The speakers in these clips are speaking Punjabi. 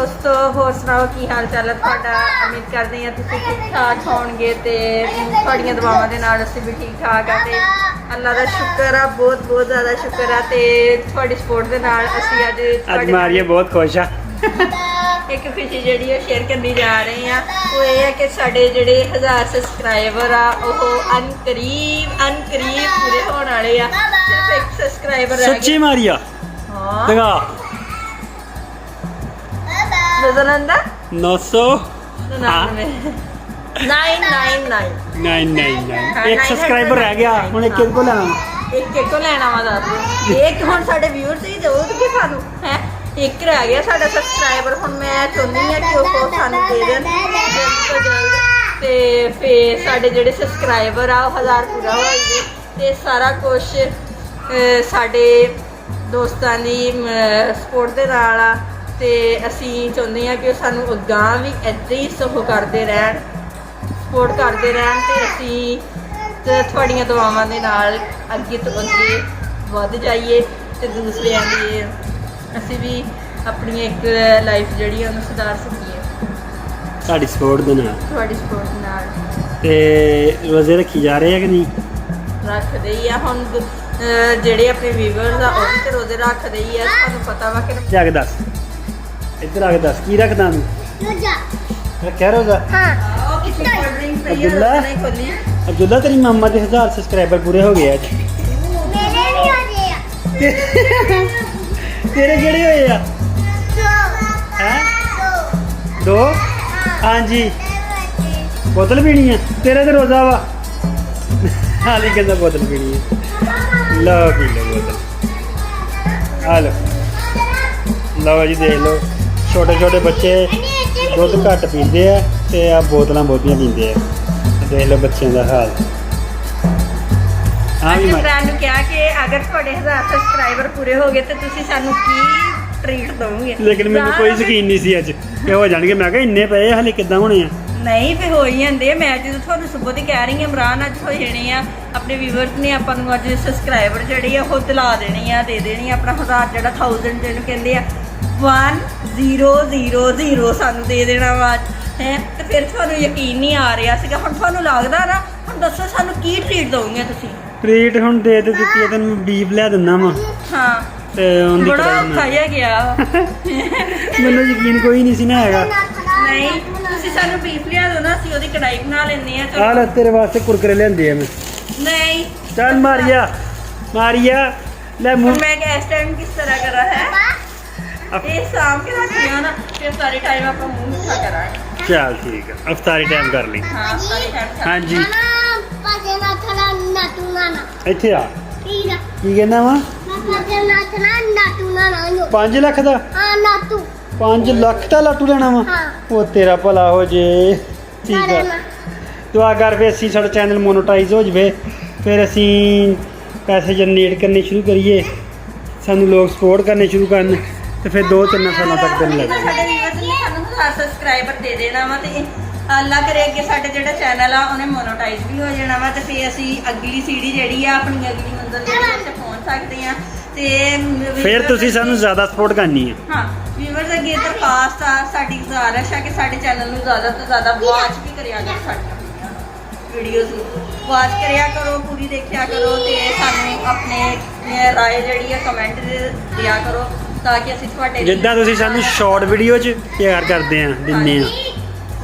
ਦੋਸਤੋ, ਹੋਰ ਸੁਣਾਓ ਕੀ ਹਾਲ ਚਾਲ ਹੈ ਤੁਹਾਡਾ। ਉਮੀਦ ਕਰਦੇ ਹਾਂ ਤੁਸੀਂ ਠੀਕ ਠਾਕ ਹੋਣਗੇ ਤੇ ਤੁਹਾਡੀਆਂ ਦੁਆਵਾਂ ਦੇ ਨਾਲ ਅਸੀਂ ਵੀ ਠੀਕ ਠਾਕ ਆ ਤੇ ਅੱਲਾ ਦਾ ਸ਼ੁਕਰ ਆ, ਬਹੁਤ ਬਹੁਤ ਜ਼ਿਆਦਾ ਸ਼ੁਕਰ ਆ ਤੇ ਤੁਹਾਡੀ ਸਪੋਰਟ ਦੇ ਨਾਲ ਅਸੀਂ ਅੱਜ ਮਾਰੀਆ ਬਹੁਤ ਖੁਸ਼ ਆ। ਇੱਕ ਖੁਸ਼ੀ ਜਿਹੜੀ ਉਹ ਸ਼ੇਅਰ ਕਰਨੀ ਜਾ ਰਹੇ ਆ। ਉਹ ਇਹ ਹੈ ਕਿ ਸਾਡੇ ਜਿਹੜੇ 1000 ਸਬਸਕ੍ਰਾਈਬਰ ਆ ਉਹ ਅਨਕਰੀਬ ਪੂਰੇ ਹੋਣ ਵਾਲੇ ਆ। ਸਿਰਫ ਇੱਕ ਸਬਸਕ੍ਰਾਈਬਰ ਰਹਿ ਸੱਚੀ ਮਾਰੀਆ ਹਾਂ ਦਿਖਾ ਨਜ਼ਰੰਦਾ 999 999 ਇੱਕ ਸਬਸਕ੍ਰਾਈਬਰ ਰਹਿ ਗਿਆ ਹੁਣ ਇੱਕ ਕੋ ਲੈਣਾ ਇੱਕ ਲੈਣਾ ਵਾ ਦੱਸ ਇੱਕ ਹੁਣ ਸਾਡੇ ਵਿਊਅਰਸ ਹੀ ਦੇਉਗੇ ਸਾਨੂੰ ਹੈ। ਇੱਕ ਰਹਿ ਗਿਆ ਸਾਡਾ ਸਬਸਕ੍ਰਾਈਬਰ। ਹੁਣ ਮੈਂ ਚਾਹੁੰਦੀ ਆ ਕਿ ਉਹ ਸਾਨੂੰ ਦੇ ਦੇਣ ਜਲਦ ਤੋਂ ਜਲਦ ਤੇ ਫੇਰ ਸਾਡੇ ਜਿਹੜੇ ਸਬਸਕ੍ਰਾਈਬਰ ਆ ਉਹ 1000 ਪੂਰਾ ਹੋ ਜਾਵੇ ਤੇ ਸਾਰਾ ਕੁਝ ਸਾਡੇ ਦੋਸਤਾਂ ਦੀ ਸਪੋਰਟ ਦੇ ਨਾਲ ਆ ਤੇ ਅਸੀਂ ਚਾਹੁੰਦੇ ਆ ਕਿ ਉਹ ਸਾਨੂੰ ਅੱਗਾਂ ਵੀ ਇੱਦਾਂ ਹੀ ਸਹੋ ਕਰਦੇ ਰਹਿਣ, ਸਪੋਰਟ ਕਰਦੇ ਰਹਿਣ ਤੇ ਅਸੀਂ ਤੁਹਾਡੀਆਂ ਦੁਆਵਾਂ ਦੇ ਨਾਲ ਅੱਗੇ ਤੋਂ ਅੱਗੇ ਵੱਧ ਜਾਈਏ ਤੇ ਦੂਸਰਿਆਂ ਦੀ ਅਸੀਂ ਵੀ ਆਪਣੀ ਇੱਕ ਲਾਈਫ ਜਿਹੜੀ ਆ ਉਹਨੂੰ ਸੁਧਾਰ ਸਕੀਏ ਤੁਹਾਡੀ ਸਪੋਰਟ ਦੇ ਨਾਲ, ਤੁਹਾਡੀ ਸਪੋਰਟ ਨਾਲ। ਤੇ ਰੋਜ਼ੇ ਰੱਖੀ ਜਾ ਰਹੇ ਆ ਕਿ ਨਹੀਂ? ਰੱਖਦੇ ਹੀ ਆ ਹੁਣ ਜਿਹੜੇ ਆਪਣੇ ਵੀਵਰਸ ਆ ਉਹ ਵੀ ਤੇ ਰੋਜ਼ੇ ਰੱਖਦੇ ਹੀ ਆ। ਤੁਹਾਨੂੰ ਪਤਾ ਵਾ ਕਿ ਜਾ ਕੇ ਦੱਸ, ਇੱਧਰ ਆ ਕੇ ਦੱਸ ਕੀ ਰੱਖਦਾ ਤੂੰ? ਰੱਖਿਆ ਰੋਜ਼ਾ? ਉਹ ਕਿਸੇ ਕੋਲ ਡਰਿੰਕ ਪਈ ਆ ਅਬਦੁੱਲਾ? ਨਹੀਂ ਖੋਲੀ। ਅਬਦੁੱਲਾ ਤੇਰੀ ਮੰਮਾ ਦੇ 1000 ਸਬਸਕ੍ਰਾਈਬਰ ਪੂਰੇ ਹੋ ਗਏ ਅੱਜ। ਮੇਰੇ ਨਹੀਂ ਹੋਏ ਆ ਤੇਰੇ ਕਿਹੜੇ ਹੋਏ ਆ? ਹੈ 2 ਹਾਂਜੀ ਬੋਤਲ ਪੀਣੀ ਆ? ਤੇਰੇ ਤੇ ਰੋਜ਼ਾ ਵਾ ਹਾਲੀ ਕਹਿੰਦਾ ਬੋਤਲ ਪੀਣੀ ਆ। ਲਓ ਪੀ ਲਓ ਬੋਤਲ ਆ ਲਓ। ਲਓ ਜੀ ਦੇਖ ਲਓ ਛੋਟੇ ਛੋਟੇ ਬੱਚੇ ਦੁੱਧ ਘੱਟ ਪੀਂਦੇ ਆ ਤੇ ਆ ਬੋਤਲਾਂ ਬਹੁਤੀਆਂ ਪੀਂਦੇ ਆ। ਦੇਖ ਲਓ ਬੱਚਿਆਂ ਦਾ ਹਾਲ। ਹਾਂ ਵੀ ਅੱਜ ਫਰੈਂਡ ਨੂੰ ਕਿਹਾ ਕਿ ਅਗਰ ਤੁਹਾਡੇ 1000 ਸਬਸਕ੍ਰਾਈਬਰ ਪੂਰੇ ਹੋ ਗਏ ਤੇ ਤੁਸੀਂ ਸਾਨੂੰ ਕੀ ਟ੍ਰੀਟ ਦਵੋਗੇ। ਲੇਕਿਨ ਮੈਨੂੰ ਕੋਈ ਯਕੀਨ ਨਹੀਂ ਸੀ ਅੱਜ ਕਿ ਹੋ ਜਾਣਗੇ। ਮੈਂ ਕਿਹਾ ਇੰਨੇ ਪਏ ਹਲੇ ਕਿੱਦਾਂ ਹੋਣੇ ਆ। ਨਹੀਂ ਫੇ ਹੋ ਹੀ ਜਾਂਦੇ ਆ। ਮੈਂ ਜਦੋਂ ਤੁਹਾਨੂੰ ਸੁਬਹ ਦੀ ਕਹਿ ਰਹੀ ਹਾਂ ਇਮਰਾਨ ਅੱਜ ਹੋ ਜਾਣੇ ਆ। ਆਪਣੇ ਵੀਵਰਸ ਨੇ ਆਪਾਂ ਨੂੰ ਅੱਜ ਸਬਸਕ੍ਰਾਈਬਰ ਜਿਹੜੇ ਆ ਉਹ ਦਿਲਾ ਦੇਣੀ ਆ, ਦੇ ਦੇਣੀ ਆ। ਆਪਣਾ 1000 ਜਿਹੜਾ 1000 ਜਿਹਨੂੰ ਕਹਿੰਦੇ ਆ 1000 ਸਾਨੂੰ ਦੇ ਦੇਣਾ ਵਾ ਹੈ। ਤੇ ਫਿਰ ਤੁਹਾਨੂੰ ਯਕੀਨ ਨਹੀਂ ਆ ਰਿਹਾ ਸੀਗਾ। ਹੁਣ ਤੁਹਾਨੂੰ ਲੱਗਦਾ ਨਾ। ਹੁਣ ਦੱਸੋ ਸਾਨੂੰ ਕੀ ਟ੍ਰੀਟ ਦਵੋਗੇ ਤੁਸੀਂ? ਟ੍ਰੀਟ ਹੁਣ ਦੇ ਦਿੱਤੀ ਹੈ ਤੈਨੂੰ। ਬੀਫ ਲਿਆ ਦਿੰਦਾ ਵਾ ਹਾਂ ਤੇ ਉਹਦੀ ਬੜਾ ਕੜਾਈ ਔਖਾ ਜਿਹਾ ਗਿਆ ਮੈਨੂੰ ਯਕੀਨ ਕੋਈ ਨਹੀਂ ਸੀ ਨਾ ਹੈਗਾ। ਨਹੀਂ ਤੁਸੀਂ ਸਾਨੂੰ ਬੀਫ ਲਿਆ ਦਿਓ ਨਾ, ਅਸੀਂ ਉਹਦੀ ਕੜਾਈ ਬਣਾ ਲੈਂਦੇ ਆ। ਆ ਲੈ ਤੇਰੇ ਵਾਸਤੇ ਕੁਰਕਰੇ ਲਿਆਂਦੇ ਆ ਮੈਂ। ਨਹੀਂ ਚੱਲ ਮਾਰੀਆ ਲੈ ਮੂੰਹ। ਮੈਂ ਇਸ ਟਾਈਮ ਕਿਸ ਤਰ੍ਹਾਂ ਕਰਾਂ ਹੈ ਇਹ ਸਾਂਭ ਕੇ ਰੱਖਿਆ ਨਾ ਫਿਰ ਸਾਰੇ ਟਾਈਮ ਆਪਾਂ ਮੂੰਹ ਮਿੱਠਾ ਕਰਾਂਗੇ। ਚੱਲ ਠੀਕ ਆ ਅਫਤਾਰੀ ਟਾਈਮ ਕਰ ਲਈ। ਹਾਂ ਸਾਰੇ ਟਾਈਮ ਹਾਂਜੀ ਪਾਜੇ ਨਾ ਥਲਾ ਨਾਟੂ ਨਾ ਇੱਥੇ ਆ ਠੀਕ ਆ ਕੀ ਕਹਿੰਦਾ ਵਾ? ਪਾਜੇ ਨਾ ਥਲਾ ਨਾਟੂ ਨਾ 5 ਲੱਖ ਦਾ? ਹਾਂ ਨਾਟੂ 5 ਲੱਖ ਦਾ ਲਾਟੂ ਲੈਣਾ ਵਾ? ਹਾਂ ਉਹ ਤੇਰਾ ਭਲਾ ਹੋ ਜੇ। ਠੀਕ ਆ ਦੁਆ ਕਰ ਫੇ ਅਸੀਂ ਸਾਡਾ ਚੈਨਲ ਮੋਨੋਟਾਈਜ਼ ਹੋ ਜਵੇ ਫਿਰ ਅਸੀਂ ਪੈਸੇ ਜਨਰੇਟ ਕਰਨੇ ਸ਼ੁਰੂ ਕਰੀਏ, ਸਾਨੂੰ ਲੋਕ ਸਪੋਰਟ ਕਰਨੇ ਸ਼ੁਰੂ ਕਰਨ ਤੇ ਫਿਰ 2-3 ਸਾਲਾਂ ਤੱਕ ਦਿਨ ਲੱਗਣਗੇ। ਸਾਡੇ ਵੀਵਰਸ ਨੇ ਸਾਨੂੰ 1000 ਸਬਸਕ੍ਰਾਈਬਰ ਦੇ ਦੇਣਾ ਵਾ ਤੇ ਅੱਲਾ ਕਰੇ ਅੱਗੇ ਸਾਡੇ ਜਿਹੜਾ ਚੈਨਲ ਆ ਉਹਨੇ ਮੋਨੋਟਾਈਜ਼ ਵੀ ਹੋ ਜਾਣਾ ਵਾ ਤੇ ਫਿਰ ਅਸੀਂ ਅਗਲੀ ਸੀੜੀ ਜਿਹੜੀ ਆ ਆਪਣੀ ਅਗਲੀ ਮੰਜ਼ਿਲ ਦੇ ਉੱਤੇ ਪਹੁੰਚ ਸਕਦੇ ਆ। ਤੇ ਫਿਰ ਤੁਸੀਂ ਸਾਨੂੰ ਜ਼ਿਆਦਾ ਸਪੋਰਟ ਕਰਨੀ ਆ। ਹਾਂ ਵੀਵਰਸ ਅੱਗੇ ਦਰਖਾਸਤ ਆ ਸਾਡੀ, ਗੁਜ਼ਾਰਿਸ਼ ਆ ਕਿ ਸਾਡੇ ਚੈਨਲ ਨੂੰ ਜ਼ਿਆਦਾ ਤੋਂ ਜ਼ਿਆਦਾ ਵਾਚ ਵੀ ਕਰਿਆ ਕਰੋ। ਸਾਡੀਆਂ ਵੀਡੀਓਜ਼ ਨੂੰ ਵਾਚ ਕਰਿਆ ਕਰੋ, ਪੂਰੀ ਦੇਖਿਆ ਕਰੋ ਤੇ ਸਾਨੂੰ ਆਪਣੇ ਰਾਏ ਜਿਹੜੀ ਆ ਕਮੈਂਟ ਦਿਆ ਕਰੋ ਤਾਂ ਕਿ ਅਸੀਂ ਤੁਹਾਡੇ ਜਿੱਦਾਂ ਤੁਸੀਂ ਸਾਨੂੰ ਸ਼ਾਰਟ ਵੀਡੀਓ 'ਚ ਪਿਆਰ ਕਰਦੇ ਆ ਦਿੰਨੇ ਆ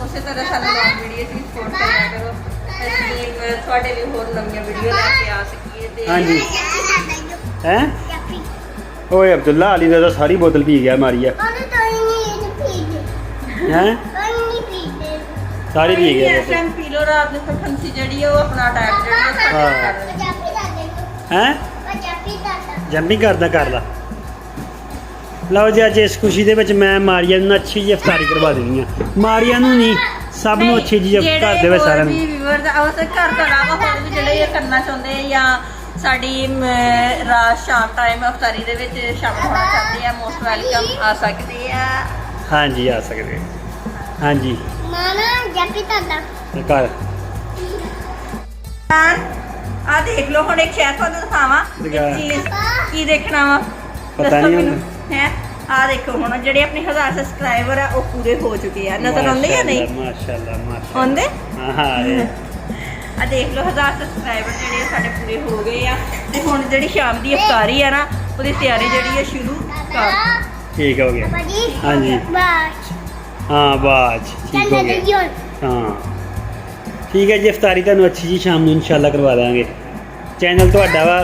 ਉਸੇ ਤਰ੍ਹਾਂ ਸਾਨੂੰ ਲੌਂਗ ਵੀਡੀਓ 'ਚ ਸਪੋਰਟ ਕਰਿਆ ਕਰੋ। ਅਸੀਂ ਤੁਹਾਡੇ ਲਈ ਹੋਰ ਨਵੀਆਂ ਵੀਡੀਓ ਲੈ ਕੇ ਆ ਸਕੀਏ ਤੇ ਹਾਂਜੀ ਹੈ। ਓਏ ਅਬਦੁੱਲਾ ਅਲੀ ਦਾ ਸਾਰੀ ਬੋਤਲ ਪੀ ਗਿਆ ਮਾਰੀਆ ਉਹਨੇ ਤਾਂ ਨਹੀਂ ਪੀਦੇ ਹੈ। ਨਹੀਂ ਪੀਦੇ ਸਾਰੀ ਪੀ ਗਿਆ ਇਸ ਟਾਈਮ ਪੀ ਲਓ। ਰਾਤ ਨੂੰ ਫੰਸੀ ਜਿਹੜੀ ਆ ਉਹ ਆਪਣਾ ਅਟੈਕ ਜਿਹੜੀ ਆ ਸਾਡੇ ਕਰ ਰਹੀ ਪੰਜਾਬੀ ਦਾ ਦੇ ਹੈ। ਪੰਜਾਬੀ ਦਾ ਜੰਪਿੰਗ ਕਰਦਾ ਕਰ ਲਾ। ਲਓ ਜੀ ਅੱਜ ਇਸ ਖੁਸ਼ੀ ਦੇ ਵਿੱਚ ਮੈਂ ਮਾਰੀਆ ਨੂੰ ਅੱਛੀ ਜਿਹੀ ਇਫਤਾਰੀ ਕਰਵਾ ਦੇਣੀ ਆ। ਮਾਰੀਆ ਨੂੰ ਨਹੀਂ ਸਭ ਨੂੰ ਅੱਛੀ ਜਿਹੀ ਘਰ ਦੇ ਵਿੱਚ ਸਾਰਿਆਂ ਨੂੰ। ਵੀਵਰਸ ਉਸ ਘਰ ਤੋਂ ਇਲਾਵਾ ਹੋਰ ਵੀ ਜਿਹੜੇ ਇਹ ਕਰਨਾ ਚਾਹੁੰਦੇ ਆ ਜਾਂ ਸਾਡੀ ਰਾਤ ਸ਼ਾਮ ਟਾਈਮ ਇਫਤਾਰੀ ਦੇ ਵਿੱਚ ਸ਼ਾਮਲ ਹੋਣਾ ਚਾਹੁੰਦੇ ਆ ਮੋਸਟ ਵੈਲਕਮ ਆ ਸਕਦੇ ਆ। ਹਾਂਜੀ ਆ ਸਕਦੇ ਹਾਂਜੀ ਮਾਨਾ ਜੱਪੀ ਦਾ ਕਰ ਆ ਦੇਖ ਲਓ ਹੁਣ ਇੱਕ ਸ਼ਹਿਰ ਤੁਹਾਨੂੰ ਦਿਖਾਵਾਂ ਦਿਖਾ। ਇੱਕ ਚੀਜ਼ ਕੀ ਦੇਖਣਾ ਵਾ ਪਤਾ ਦੱਸੋ ਨਹੀਂ ਮੈਨੂੰ ਹੈ। ਆ ਦੇਖੋ ਹੁਣ ਜਿਹੜੇ ਆਪਣੇ 1000 ਸਬਸਕ੍ਰਾਈਬਰ ਆ ਉਹ ਪੂਰੇ ਹੋ ਚੁੱਕੇ ਆ ਨਜ਼ਰ ਆਉਂਦੇ ਜਾਂ ਨਹੀਂ ਮਾਸ਼ਾਅੱਲਾ ਮਾਸ਼ਾਅੱਲਾ ਆਉਂਦੇ ਹਾਂ ਆ ਦੇਖ ਲਓ 1000 ਸਬਸਕ੍ਰਾਈਬਰ ਜਿਹੜੇ ਸਾਡੇ ਪੂਰੇ ਹੋ ਗਏ ਆ ਤੇ ਹੁਣ ਜਿਹੜੀ ਸ਼ਾਮ ਦੀ ਇਫਤਾਰੀ ਆ ਨਾ ਉਹਦੀ ਤਿਆਰੀ ਜਿਹੜੀ ਆ ਸ਼ੁਰੂ ਕਰ ਠੀਕ ਹੋ ਗਿਆ ਬੜੀ ਹਾਂਜੀ ਬਾਸ਼ ਹਾਂ ਬਾਜ ਠੀਕ ਚੱਲ ਹੋ ਲੈ ਗਿਆ ਹਾਂ ਠੀਕ ਹੈ ਜੀ ਇਫਤਾਰੀ ਤੁਹਾਨੂੰ ਅੱਛੀ ਜੀ ਸ਼ਾਮ ਨੂੰ ਇਨਸ਼ਾਅੱਲਾ ਕਰਵਾ ਦਾਂਗੇ ਚੈਨਲ ਤੁਹਾਡਾ ਵਾ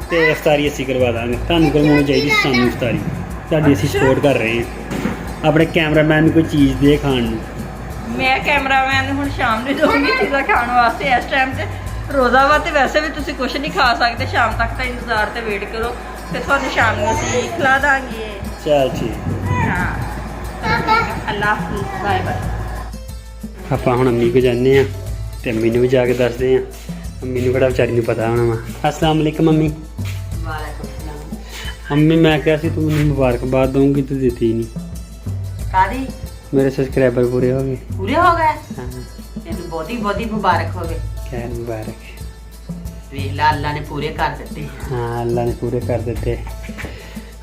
ਤੇ ਇਫਤਾਰੀ ਅਸੀਂ ਕਰਵਾ ਦਾਂਗੇ ਤੁਹਾਨੂੰ ਕਰਵਾਉਣੀ ਚਾਹੀਦੀ ਸਾਨੂੰ ਇਫਤਾਰੀ ਤੁਹਾਡੀ ਅਸੀਂ ਸਪੋਰਟ ਕਰ ਰਹੇ ਹਾਂ ਆਪਣੇ ਕੈਮਰਾਮੈਨ ਨੂੰ ਕੋਈ ਚੀਜ਼ ਦੇ ਖਾਣ ਨੂੰ ਮੈਂ ਕੈਮਰਾਮੈਨ ਨੂੰ ਹੁਣ ਸ਼ਾਮ ਨੂੰ ਦਊਂਗੀ ਚੀਜ਼ਾਂ ਖਾਣ ਵਾਸਤੇ ਇਸ ਟਾਈਮ ਤੇ ਰੋਜ਼ਾ ਵਾ ਤੇ ਵੈਸੇ ਵੀ ਤੁਸੀਂ ਕੁਝ ਨਹੀਂ ਖਾ ਸਕਦੇ ਸ਼ਾਮ ਤੱਕ ਤਾਂ ਇੰਤਜ਼ਾਰ ਤੇ ਵੇਟ ਕਰੋ ਤੇ ਤੁਹਾਨੂੰ ਸ਼ਾਮ ਨੂੰ ਅਸੀਂ ਖਿਲਾ ਦਾਂਗੇ ਚੱਲ ਠੀਕ ਹਾਂ ਅੱਲਾਹ ਹਾਫਿਜ਼ ਬਾਏ ਬਾਏ ਆਪਾਂ ਹੁਣ ਅੰਮੀ ਕੋ ਜਾਂਦੇ ਆ ਤੇ ਅੰਮੀ ਨੂੰ ਵੀ ਜਾ ਕੇ ਦੱਸਦੇ ਆ ਅੰਮੀ ਨੂੰ ਕਿਹੜਾ ਵਿਚਾਰੀ ਨੂੰ ਪਤਾ ਹੋਣਾ ਵਾ ਅਸਲਾਮ ਅਲੈਕਮ ਮੰਮੀ ਅੰਮੀ ਮੈਂ ਕਿਹਾ ਸੀ ਤੂੰ ਮੈਨੂੰ ਮੁਬਾਰਕਬਾਦ ਦਊਂਗੀ ਤੂੰ ਦਿੱਤੀ ਨਹੀਂ ਕਾਦੀ ਮੇਰੇ ਸਬਸਕ੍ਰਾਈਬਰ ਪੂਰੇ ਹੋ ਗਏ ਪੂਰੇ ਹੋ ਗਏ ਹਾਂ ਤੈਨੂੰ ਬਹੁਤੀ ਮੁਬਾਰਕ ਹੋਵੇ ਕਹਿ ਮੁਬਾਰਕ ਵੇਖ ਲਾ ਅੱਲਾ ਨੇ ਪੂਰੇ ਕਰ ਦਿੱਤੇ ਹਾਂ ਅੱਲਾ ਨੇ ਪੂਰੇ ਕਰ ਦਿੱਤੇ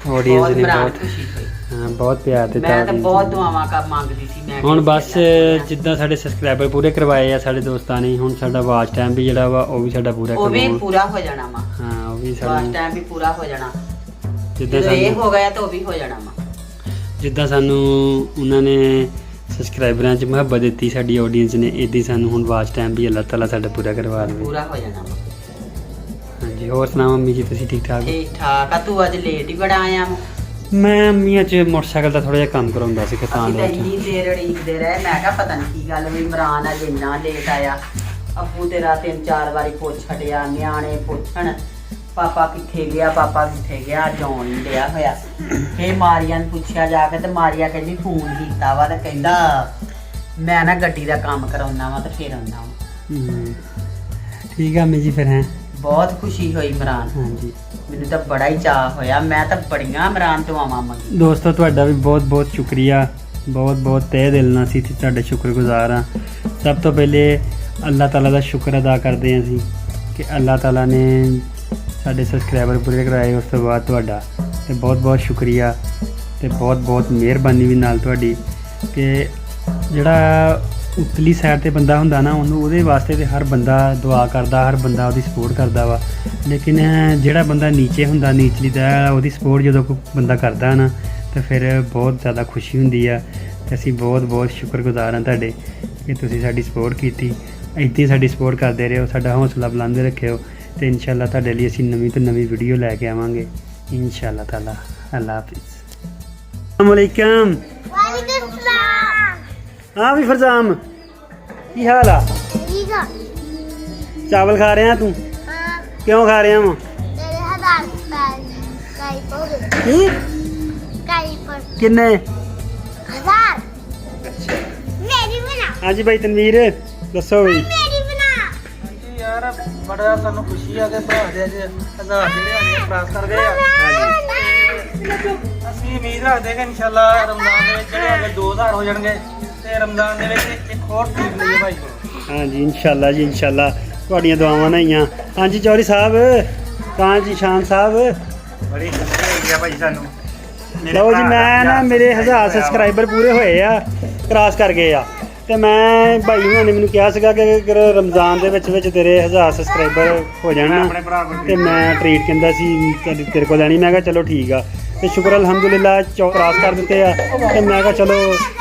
ਆਡੀਅנס ਬਹੁਤ ਨੇ ਬਰਾਤ ਬਹੁਤ ਖੁਸ਼ੀ ਹੋਈ ਹਾਂ ਬਹੁਤ ਪਿਆਰ ਦਿੱਤਾ ਮੈਂ ਤਾਂ audience ਬਹੁਤ ਨੇ। ਦੁਆਵਾਂ ਕਰ ਮੰਗਦੀ ਸੀ ਮੈਂ ਹੁਣ ਕਿ ਬਸ ਅੱਲਾ ਜਿੱਦਾਂ ਸਾਡੇ ਸਬਸਕ੍ਰਾਈਬਰ ਪੂਰੇ ਕਰਵਾਏ ਆ ਸਾਡੇ ਦੋਸਤਾਂ ਨੇ ਹੁਣ ਸਾਡਾ ਵਾਚ ਟਾਈਮ ਵੀ ਜਿਹੜਾ ਵਾ ਉਹ ਵੀ ਸਾਡਾ ਪੂਰਾ ਉਹ ਵੀ ਕਰਵਾਉਣ ਪੂਰਾ ਹੋ ਜਾਣਾ ਵਾ ਹਾਂ ਉਹ ਵੀ ਬਸ ਸਾਨੂੰ ਟਾਈਮ ਵੀ ਪੂਰਾ ਹੋ ਜਾਣਾ ਜਿੱਦਾਂ ਜਦੋਂ ਇਹ ਸਾਨੂੰ ਹੋ ਗਿਆ ਤਾਂ ਉਹ ਵੀ ਹੋ ਜਾਣਾ ਵਾ ਜਿੱਦਾਂ ਸਾਨੂੰ ਉਹਨਾਂ ਨੇ ਸਬਸਕ੍ਰਾਈਬਰਾਂ 'ਚ ਮੁਹੱਬਤ ਦਿੱਤੀ ਸਾਡੀ ਆਡੀਅנס ਨੇ ਇੱਦਾਂ ਹੀ ਸਾਨੂੰ ਹੁਣ ਵਾਚ ਟਾਈਮ ਵੀ ਅੱਲਾਹ ਤਾਲਾ ਸਾਡਾ ਪੂਰਾ ਕਰਵਾ ਦੇਵੇ ਪੂਰਾ ਹੋ ਜਾਣਾ ਵਾ ਹਾਂਜੀ ਹੋਰ ਸੁਣਾਓ ਮੰਮੀ ਜੀ ਤੁਸੀਂ ਠੀਕ ਠਾਕ ਹੋ? ਠੀਕ ਠਾਕ ਆ ਤੂੰ ਅੱਜ ਲੇਟ ਹੀ ਬੜਾ ਆਇਆ ਵਾ ਮੈਂ ਮੰਮੀ ਅੱਜ ਮੋਟਰਸਾਈਕਲ ਦਾ ਥੋੜਾ ਜਿਹਾ ਕੰਮ ਕਰਾਉਂਦਾ ਸੀ ਕਿਸਾਨ ਅਸੀਂ ਦੇ ਤਾਂ ਵਿੱਚ ਇੰਨੀ ਦੇਰ ਉਡੀਕਦੇ ਰਹੇ ਮੈਂ ਕਿਹਾ ਪਤਾ ਨਹੀਂ ਕੀ ਗੱਲ ਹੋਈ ਇਮਰਾਨ ਅੱਜ ਇੰਨਾ ਲੇਟ ਆਇਆ ਅੱਬੂ ਤੇਰਾ 3-4 ਵਾਰੀ ਪੁੱਛ ਹਟਿਆ ਨਿਆਣੇ ਪੁੱਛਣ ਪਾਪਾ ਕਿੱਥੇ ਗਿਆ ਜੌਨ ਨਹੀਂ ਲਿਆ ਹੋਇਆ ਫੇ ਮਾਰੀਆ ਨੂੰ ਪੁੱਛਿਆ ਜਾ ਕੇ ਤੇ ਮਾਰੀਆ ਕਹਿੰਦੀ ਫੋਨ ਕੀਤਾ ਵਾ ਤੇ ਕਹਿੰਦਾ ਮੈਂ ਨਾ ਗੱਡੀ ਦਾ ਕੰਮ ਕਰਾਉਣਾ ਵਾ ਤੇ ਫੇਰ ਆਉਣਾ ਵਾ ਠੀਕ ਆ ਮੰਮੀ ਜੀ ਫਿਰ ਹੈ ਬਹੁਤ ਖੁਸ਼ੀ ਹੋਈ ਇਮਰਾਨ ਹਾਂਜੀ ਮੈਨੂੰ ਤਾਂ ਬੜਾ ਹੀ ਚਾਅ ਹੋਇਆ ਮੈਂ ਤਾਂ ਬੜੀਆਂ ਇਮਰਾਨ ਤੋਂ ਆਵਾਂ ਮੰਗੀ ਦੋਸਤੋ ਤੁਹਾਡਾ ਵੀ ਬਹੁਤ ਬਹੁਤ ਸ਼ੁਕਰੀਆ ਬਹੁਤ ਬਹੁਤ ਤਹਿ ਦਿਲ ਨਾਲ ਅਸੀਂ ਤੁਹਾਡੇ ਸ਼ੁਕਰਗੁਜ਼ਾਰ ਹਾਂ ਸਭ ਤੋਂ ਪਹਿਲੇ ਅੱਲਾਹ ਤਾਲਾ ਦਾ ਸ਼ੁਕਰ ਅਦਾ ਕਰਦੇ ਹਾਂ ਅਸੀਂ ਕਿ ਅੱਲਾਹ ਤਾਲਾ ਨੇ ਸਾਡੇ ਸਬਸਕ੍ਰਾਈਬਰ ਪੂਰੇ ਕਰਾਏ ਉਸ ਤੋਂ ਬਾਅਦ ਤੁਹਾਡਾ ਤੇ ਬਹੁਤ ਬਹੁਤ ਸ਼ੁਕਰੀਆ ਤੇ ਬਹੁਤ ਬਹੁਤ ਮਿਹਰਬਾਨੀ ਵੀ ਨਾਲ ਤੁਹਾਡੀ ਕਿ ਜਿਹੜਾ ਉਤਲੀ ਸਾਈਡ ਤੇ ਬੰਦਾ ਹੁੰਦਾ ਨਾ ਉਹਨੂੰ ਉਹਦੇ ਵਾਸਤੇ ਤੇ ਹਰ ਬੰਦਾ ਦੁਆ ਕਰਦਾ ਹਰ ਬੰਦਾ ਉਹਦੀ ਸਪੋਰਟ ਕਰਦਾ ਵਾ ਲੇਕਿਨ ਜਿਹੜਾ ਬੰਦਾ ਨੀਚੇ ਹੁੰਦਾ ਨੀਚਲੀ ਦਾ ਉਹਦੀ ਸਪੋਰਟ ਜਦੋਂ ਕੋਈ ਬੰਦਾ ਕਰਦਾ ਨਾ ਤਾਂ ਫਿਰ ਬਹੁਤ ਜ਼ਿਆਦਾ ਖੁਸ਼ੀ ਹੁੰਦੀ ਆ ਤੇ ਅਸੀਂ ਬਹੁਤ ਬਹੁਤ ਸ਼ੁਕਰਗੁਜ਼ਾਰ ਹਾਂ ਤੁਹਾਡੇ ਕਿ ਤੁਸੀਂ ਸਾਡੀ ਸਪੋਰਟ ਕੀਤੀ ਇੱਦਾਂ ਹੀ ਸਾਡੀ ਸਪੋਰਟ ਕਰਦੇ ਰਹੋ ਸਾਡਾ ਹੌਸਲਾ ਬੁਲੰਦ ਰੱਖਿਓ ਤੇ ਇਨਸ਼ਾਅੱਲਾ ਤੁਹਾਡੇ ਲਈ ਅਸੀਂ ਨਵੀਂ ਤੋਂ ਨਵੀਂ ਵੀਡੀਓ ਲੈ ਕੇ ਆਵਾਂਗੇ ਇਨਸ਼ਾਅੱਲਾ ਤਾਲਾ ਅੱਲਾਹ ਹਾਫਿਜ਼ ਅਸਲਾਮ ਅਲੈਕਮ ਵਾਲੇਕੁਮ ਸਲਾਮ ਹਾਂ ਵੀ ਫਰਜ਼ਾਮ ਕੀ ਹਾਲ ਆ ਠੀਕ ਆ ਚਾਵਲ ਖਾ ਰਿਹਾ ਤੂੰ ਹਾਂ ਕਿਉਂ ਖਾ ਰਿਹਾ ਵਾਂ ਤੇਰੇ ਹਜ਼ਾਰ ਕਾਈ ਪਰ ਕੀ ਕਾਈ ਪਰ ਕਿੰਨੇ ਹਜ਼ਾਰ ਮੇਰੀ ਬਣਾ ਹਾਂਜੀ ਭਾਈ ਤਨਵੀਰ ਦੱਸੋ ਬਈ ਮੇਰੀ ਬਣਾ ਯਾਰ ਬੜਾ ਸਾਨੂੰ ਖੁਸ਼ੀ ਆ ਕਿ ਭਰਾ ਦੇ ਅੱਜ ਹਜ਼ਾਰ ਜਿਹੜੇ ਆਣੇ ਪ੍ਰਾਸ ਕਰ ਗਏ ਆ ਅਸੀਂ ਉਮੀਦ ਰੱਖਦੇ ਕਿ ਇਨਸ਼ਾਅੱਲਾ ਰਮਜ਼ਾਨ ਦੇ ਵਿੱਚ ਜਿਹੜੇ ਅਗਰ 2000 ਹੋ ਜਾਣਗੇ ਤੇ ਰਮਜ਼ਾਨ ਦੇ ਵਿੱਚ ਇੱਕ ਹੋਰ ਠੀਕ ਲਈਏ ਭਾਈ ਕੋਲ ਹਾਂਜੀ ਇਨਸ਼ਾਅੱਲਾ ਜੀ ਇਨਸ਼ਾਅੱਲਾ ਤੁਹਾਡੀਆਂ ਦੁਆਵਾਂ ਨਾਲ ਹੀ ਆ ਹਾਂਜੀ ਚੌਧਰੀ ਸਾਹਿਬ ਤਾਂ ਜੀ ਸ਼ਾਨ ਸਾਹਿਬ ਬੜੀ ਖੁਸ਼ੀ ਹੋਈ ਆ ਭਾਈ ਸਾਨੂੰ ਲਓ ਜੀ ਮੈਂ ਨਾ ਮੇਰੇ 1000 ਸਬਸਕ੍ਰਾਈਬਰ ਪੂਰੇ ਹੋਏ ਆ ਕ੍ਰਾਸ ਕਰ ਗਏ ਆ ਤੇ ਮੈਂ ਭਾਈ ਹੁਣਾਂ ਨੇ ਮੈਨੂੰ ਕਿਹਾ ਸੀਗਾ ਕਿ ਅਗਰ ਰਮਜ਼ਾਨ ਦੇ ਵਿੱਚ ਤੇਰੇ 1000 ਸਬਸਕ੍ਰਾਈਬਰ ਹੋ ਜਾਣ ਨਾ ਤੇ ਮੈਂ ਟ੍ਰੀਟ ਕਹਿੰਦਾ ਸੀ ਤੇਰੇ ਕੋਲ ਲੈਣੀ ਮੈਂ ਕਿਹਾ ਚਲੋ ਠੀਕ ਆ ਤੇ ਸ਼ੁਕਰ ਅਲਹਮਦੁਲਿਲਾ ਕ੍ਰਾਸ ਕਰ ਦਿੱਤੇ ਆ ਤੇ ਮੈਂ ਕਿਹਾ ਚਲੋ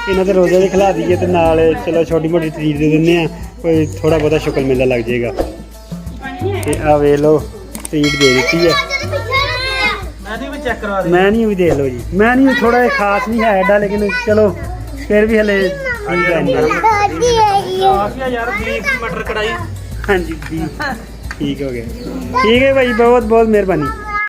ਇਹਨਾਂ ਦੇ ਰੋਜ਼ੇ ਵੀ ਖਿਲਾ ਦਈਏ ਤੇ ਨਾਲ ਚਲੋ ਛੋਟੀ ਮੋਟੀ ਟ੍ਰੀਟ ਦੇ ਦਿੰਦੇ ਆ ਕੋਈ ਥੋੜਾ ਬਹੁਤਾ ਸ਼ੁਕਰ ਮੇਲਾ ਲੱਗ ਜਾਏਗਾ ਤੇ ਆ ਵੇਖ ਲਓ ਟ੍ਰੀਟ ਦੇ ਦਿੱਤੀ ਆ ਮੈਂ ਵੀ ਚੈੱਕ ਕਰਵਾ ਦੇ ਮੈਂ ਨਹੀਂ ਵੀ ਦੇਖ ਲਓ ਜੀ ਮੈਂ ਨਹੀਂ ਥੋੜਾ ਜਿਹਾ ਖਾਸ ਨਹੀਂ ਹੈ ਐਡਾ ਲੇਕਿਨ ਚਲੋ ਫਿਰ ਵੀ ਹਲੇ ਠੀਕ ਹੈ ਜੀ। ਆਖਿਆ ਯਾਰ ਬੀਫ ਮਟਰ ਕੜਾਈ ਹਾਂਜੀ ਠੀਕ ਹੋ ਗਿਆ ਠੀਕ ਹੈ ਭਾਈ ਬਹੁਤ ਬਹੁਤ ਮਿਹਰਬਾਨੀ